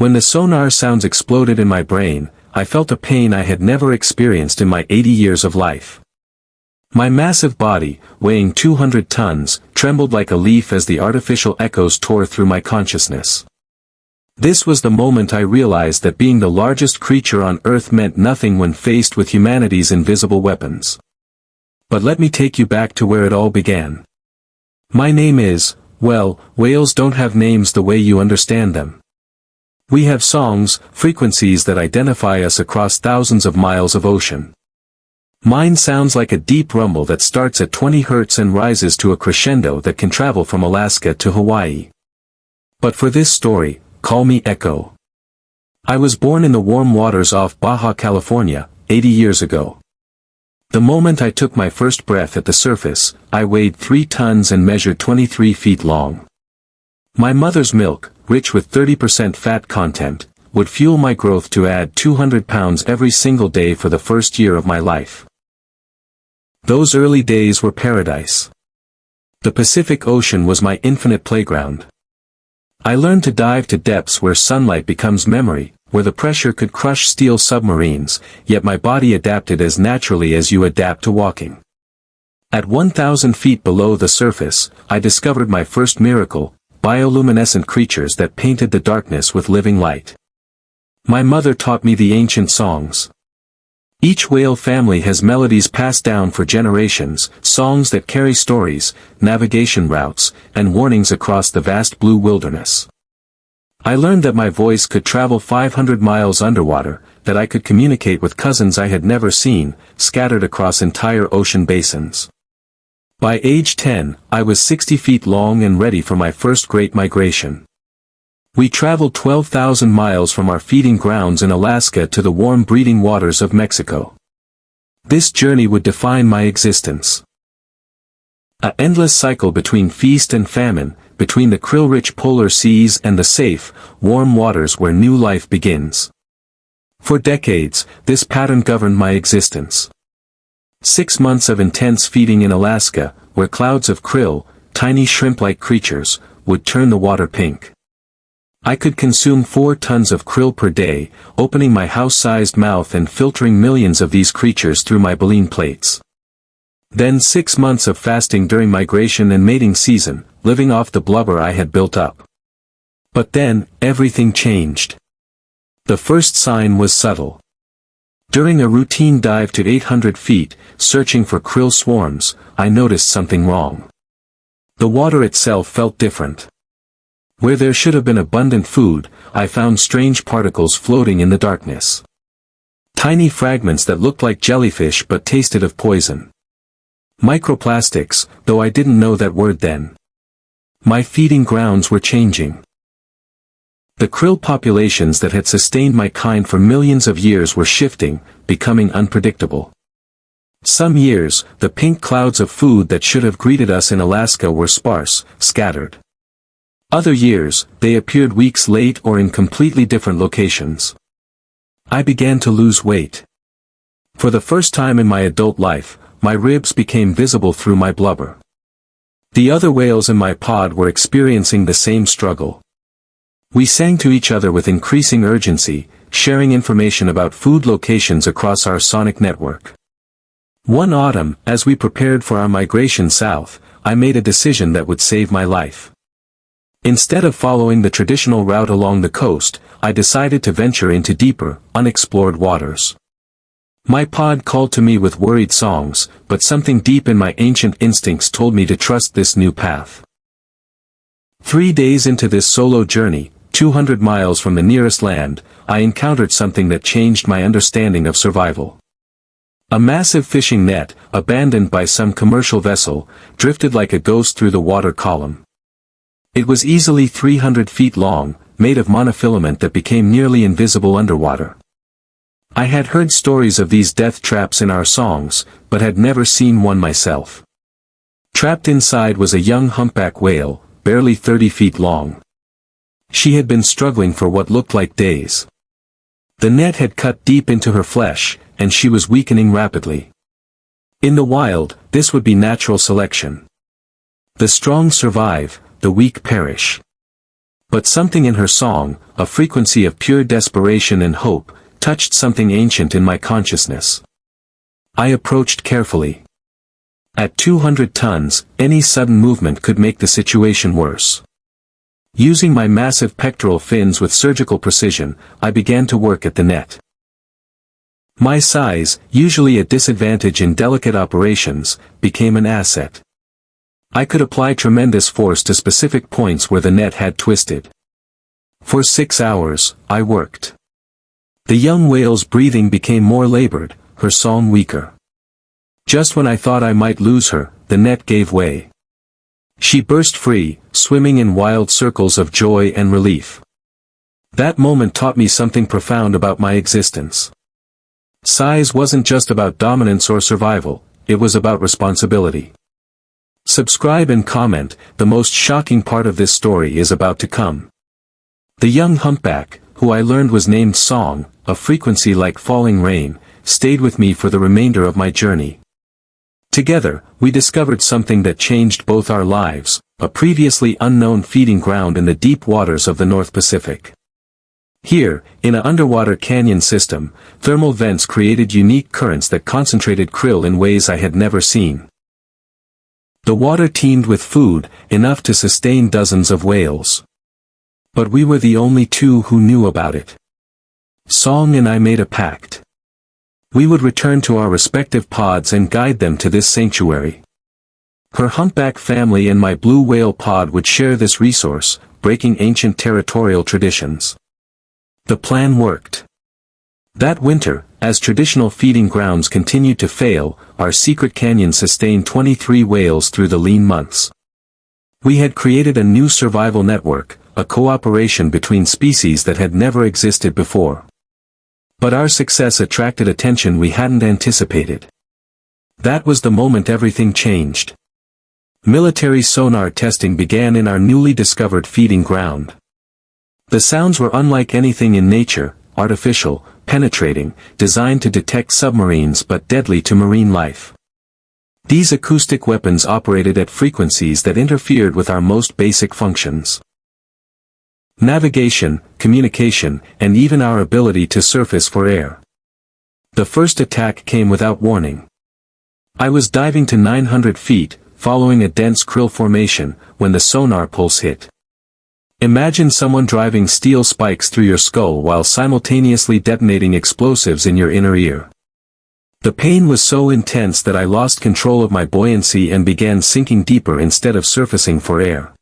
When the sonar sounds exploded in my brain, I felt a pain I had never experienced in my 80 years of life. My massive body, weighing 200 tons, trembled like a leaf as the artificial echoes tore through my consciousness. This was the moment I realized that being the largest creature on Earth meant nothing when faced with humanity's invisible weapons. But let me take you back to where it all began. My name is, well, whales don't have names the way you understand them. We have songs, frequencies that identify us across thousands of miles of ocean. Mine sounds like a deep rumble that starts at 20 Hz and rises to a crescendo that can travel from Alaska to Hawaii. But for this story, call me Echo. I was born in the warm waters off Baja California, 80 years ago. The moment I took my first breath at the surface, I weighed 3 tons and measured 23 feet long. My mother's milk, rich with 30% fat content, would fuel my growth to add 200 pounds every single day for the first year of my life. Those early days were paradise. The Pacific Ocean was my infinite playground. I learned to dive to depths where sunlight becomes memory, where the pressure could crush steel submarines, yet my body adapted as naturally as you adapt to walking. At 1,000 feet below the surface, I discovered my first miracle, bioluminescent creatures that painted the darkness with living light. My mother taught me the ancient songs. Each whale family has melodies passed down for generations, songs that carry stories, navigation routes, and warnings across the vast blue wilderness. I learned that my voice could travel 500 miles underwater, that I could communicate with cousins I had never seen, scattered across entire ocean basins. By age 10, I was 60 feet long and ready for my first great migration. We traveled 12,000 miles from our feeding grounds in Alaska to the warm breeding waters of Mexico. This journey would define my existence. An endless cycle between feast and famine, between the krill-rich polar seas and the safe, warm waters where new life begins. For decades, this pattern governed my existence. 6 months of intense feeding in Alaska, where clouds of krill, tiny shrimp-like creatures, would turn the water pink. I could consume 4 tons of krill per day, opening my house-sized mouth and filtering millions of these creatures through my baleen plates. Then 6 months of fasting during migration and mating season, living off the blubber I had built up. But then, everything changed. The first sign was subtle. During a routine dive to 800 feet, searching for krill swarms, I noticed something wrong. The water itself felt different. Where there should have been abundant food, I found strange particles floating in the darkness. Tiny fragments that looked like jellyfish but tasted of poison. Microplastics, though I didn't know that word then. My feeding grounds were changing. The krill populations that had sustained my kind for millions of years were shifting, becoming unpredictable. Some years, the pink clouds of food that should have greeted us in Alaska were sparse, scattered. Other years, they appeared weeks late or in completely different locations. I began to lose weight. For the first time in my adult life, my ribs became visible through my blubber. The other whales in my pod were experiencing the same struggle. We sang to each other with increasing urgency, sharing information about food locations across our sonic network. One autumn, as we prepared for our migration south, I made a decision that would save my life. Instead of following the traditional route along the coast, I decided to venture into deeper, unexplored waters. My pod called to me with worried songs, but something deep in my ancient instincts told me to trust this new path. 3 days into this solo journey, 200 miles from the nearest land, I encountered something that changed my understanding of survival. A massive fishing net, abandoned by some commercial vessel, drifted like a ghost through the water column. It was easily 300 feet long, made of monofilament that became nearly invisible underwater. I had heard stories of these death traps in our songs, but had never seen one myself. Trapped inside was a young humpback whale, barely 30 feet long. She had been struggling for what looked like days. The net had cut deep into her flesh, and she was weakening rapidly. In the wild, this would be natural selection. The strong survive, the weak perish. But something in her song, a frequency of pure desperation and hope, touched something ancient in my consciousness. I approached carefully. At 200 tons, any sudden movement could make the situation worse. Using my massive pectoral fins with surgical precision, I began to work at the net. My size, usually a disadvantage in delicate operations, became an asset. I could apply tremendous force to specific points where the net had twisted. For 6 hours, I worked. The young whale's breathing became more labored, her song weaker. Just when I thought I might lose her, the net gave way. She burst free, swimming in wild circles of joy and relief. That moment taught me something profound about my existence. Size wasn't just about dominance or survival, it was about responsibility. Subscribe and comment, the most shocking part of this story is about to come. The young humpback, who I learned was named Song, a frequency like falling rain, stayed with me for the remainder of my journey. Together, we discovered something that changed both our lives, a previously unknown feeding ground in the deep waters of the North Pacific. Here, in an underwater canyon system, thermal vents created unique currents that concentrated krill in ways I had never seen. The water teemed with food, enough to sustain dozens of whales. But we were the only two who knew about it. Song and I made a pact. We would return to our respective pods and guide them to this sanctuary. Her humpback family and my blue whale pod would share this resource, breaking ancient territorial traditions. The plan worked. That winter, as traditional feeding grounds continued to fail, our secret canyon sustained 23 whales through the lean months. We had created a new survival network, a cooperation between species that had never existed before. But our success attracted attention we hadn't anticipated. That was the moment everything changed. Military sonar testing began in our newly discovered feeding ground. The sounds were unlike anything in nature, artificial, penetrating, designed to detect submarines but deadly to marine life. These acoustic weapons operated at frequencies that interfered with our most basic functions. Navigation, communication, and even our ability to surface for air. The first attack came without warning. I was diving to 900 feet, following a dense krill formation, when the sonar pulse hit. Imagine someone driving steel spikes through your skull while simultaneously detonating explosives in your inner ear. The pain was so intense that I lost control of my buoyancy and began sinking deeper instead of surfacing for air.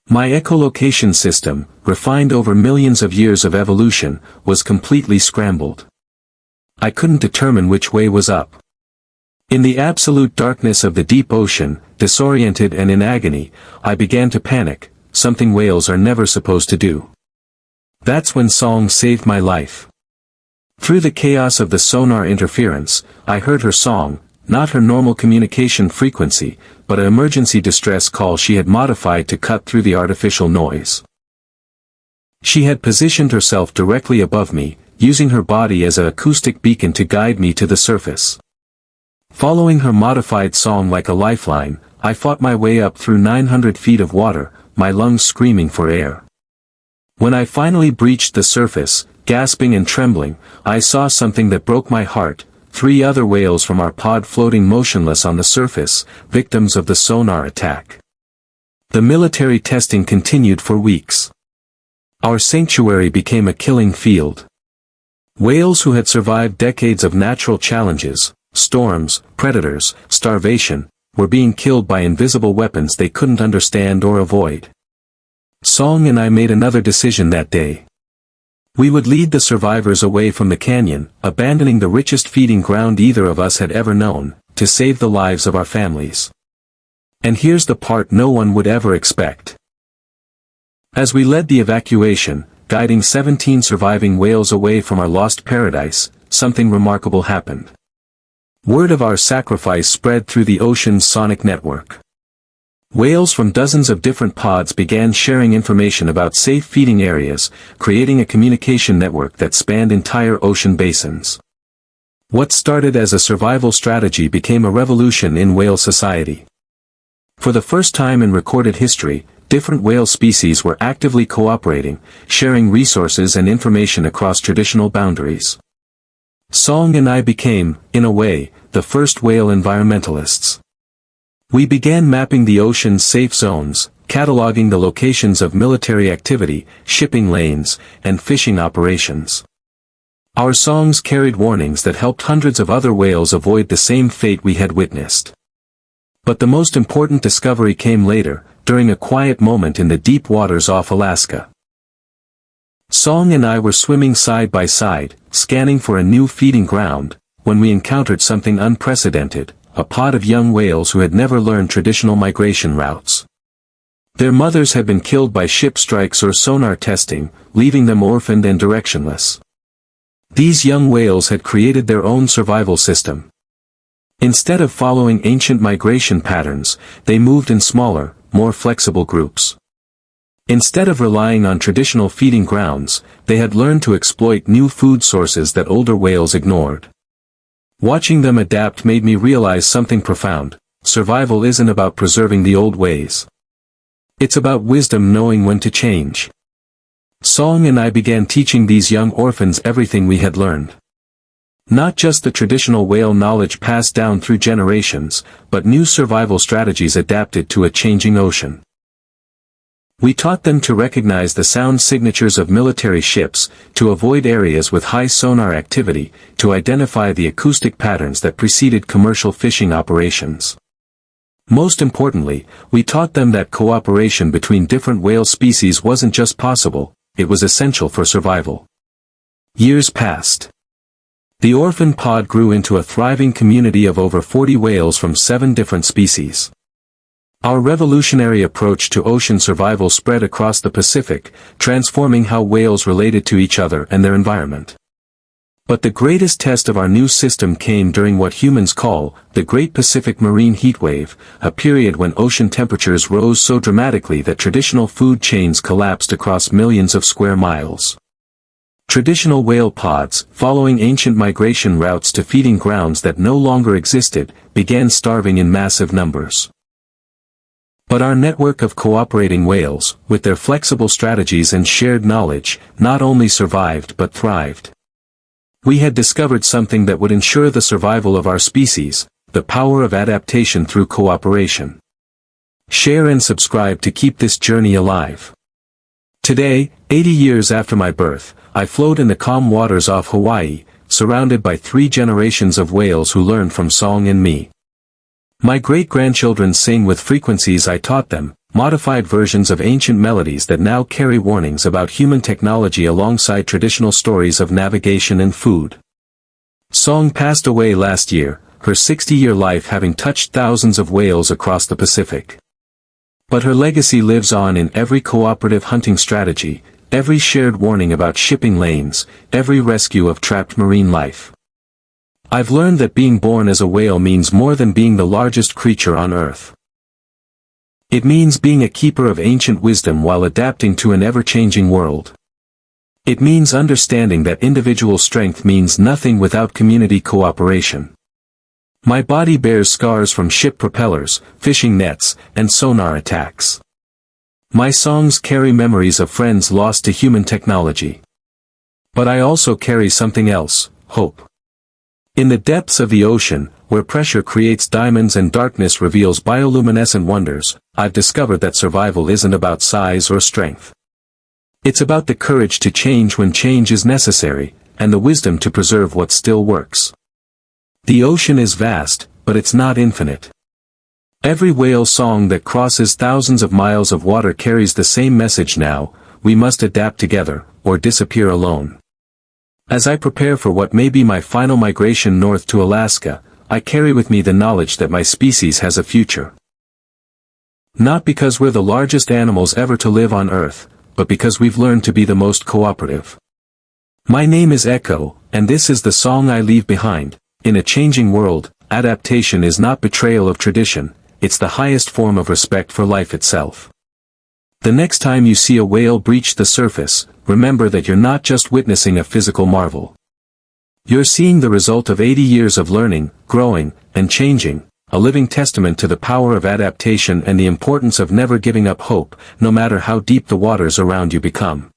My echolocation system, refined over millions of years of evolution, was completely scrambled. I couldn't determine which way was up. In the absolute darkness of the deep ocean, disoriented and in agony, I began to panic, something whales are never supposed to do. That's when Song saved my life. Through the chaos of the sonar interference, I heard her song, not her normal communication frequency, but an emergency distress call she had modified to cut through the artificial noise. She had positioned herself directly above me, using her body as an acoustic beacon to guide me to the surface. Following her modified song like a lifeline, I fought my way up through 900 feet of water, my lungs screaming for air. When I finally breached the surface, gasping and trembling, I saw something that broke my heart. 3 other whales from our pod floating motionless on the surface, victims of the sonar attack. The military testing continued for weeks. Our sanctuary became a killing field. Whales who had survived decades of natural challenges, storms, predators, starvation, were being killed by invisible weapons they couldn't understand or avoid. Song and I made another decision that day. We would lead the survivors away from the canyon, abandoning the richest feeding ground either of us had ever known, to save the lives of our families. And here's the part no one would ever expect. As we led the evacuation, guiding 17 surviving whales away from our lost paradise, something remarkable happened. Word of our sacrifice spread through the ocean's sonic network. Whales from dozens of different pods began sharing information about safe feeding areas, creating a communication network that spanned entire ocean basins. What started as a survival strategy became a revolution in whale society. For the first time in recorded history, different whale species were actively cooperating, sharing resources and information across traditional boundaries. Song and I became, in a way, the first whale environmentalists. We began mapping the ocean's safe zones, cataloging the locations of military activity, shipping lanes, and fishing operations. Our songs carried warnings that helped hundreds of other whales avoid the same fate we had witnessed. But the most important discovery came later, during a quiet moment in the deep waters off Alaska. Song and I were swimming side by side, scanning for a new feeding ground, when we encountered something unprecedented, a pod of young whales who had never learned traditional migration routes. Their mothers had been killed by ship strikes or sonar testing, leaving them orphaned and directionless. These young whales had created their own survival system. Instead of following ancient migration patterns, they moved in smaller, more flexible groups. Instead of relying on traditional feeding grounds, they had learned to exploit new food sources that older whales ignored. Watching them adapt made me realize something profound: survival isn't about preserving the old ways. It's about wisdom knowing when to change. Song and I began teaching these young orphans everything we had learned. Not just the traditional whale knowledge passed down through generations, but new survival strategies adapted to a changing ocean. We taught them to recognize the sound signatures of military ships, to avoid areas with high sonar activity, to identify the acoustic patterns that preceded commercial fishing operations. Most importantly, we taught them that cooperation between different whale species wasn't just possible, it was essential for survival. Years passed. The orphan pod grew into a thriving community of over 40 whales from 7 different species. Our revolutionary approach to ocean survival spread across the Pacific, transforming how whales related to each other and their environment. But the greatest test of our new system came during what humans call the Great Pacific Marine Heatwave, a period when ocean temperatures rose so dramatically that traditional food chains collapsed across millions of square miles. Traditional whale pods, following ancient migration routes to feeding grounds that no longer existed, began starving in massive numbers. But our network of cooperating whales, with their flexible strategies and shared knowledge, not only survived but thrived. We had discovered something that would ensure the survival of our species: the power of adaptation through cooperation. Share and subscribe to keep this journey alive. Today, 80 years after my birth, I float in the calm waters off Hawaii, surrounded by 3 generations of whales who learned from Song and me. My great-grandchildren sing with frequencies I taught them, modified versions of ancient melodies that now carry warnings about human technology alongside traditional stories of navigation and food. Song passed away last year, her 60-year life having touched thousands of whales across the Pacific. But her legacy lives on in every cooperative hunting strategy, every shared warning about shipping lanes, every rescue of trapped marine life. I've learned that being born as a whale means more than being the largest creature on Earth. It means being a keeper of ancient wisdom while adapting to an ever-changing world. It means understanding that individual strength means nothing without community cooperation. My body bears scars from ship propellers, fishing nets, and sonar attacks. My songs carry memories of friends lost to human technology. But I also carry something else: hope. In the depths of the ocean, where pressure creates diamonds and darkness reveals bioluminescent wonders, I've discovered that survival isn't about size or strength. It's about the courage to change when change is necessary, and the wisdom to preserve what still works. The ocean is vast, but it's not infinite. Every whale song that crosses thousands of miles of water carries the same message now: we must adapt together, or disappear alone. As I prepare for what may be my final migration north to Alaska, I carry with me the knowledge that my species has a future. Not because we're the largest animals ever to live on Earth, but because we've learned to be the most cooperative. My name is Echo, and this is the song I leave behind. In a changing world, adaptation is not betrayal of tradition, it's the highest form of respect for life itself. The next time you see a whale breach the surface, remember that you're not just witnessing a physical marvel. You're seeing the result of 80 years of learning, growing, and changing, a living testament to the power of adaptation and the importance of never giving up hope, no matter how deep the waters around you become.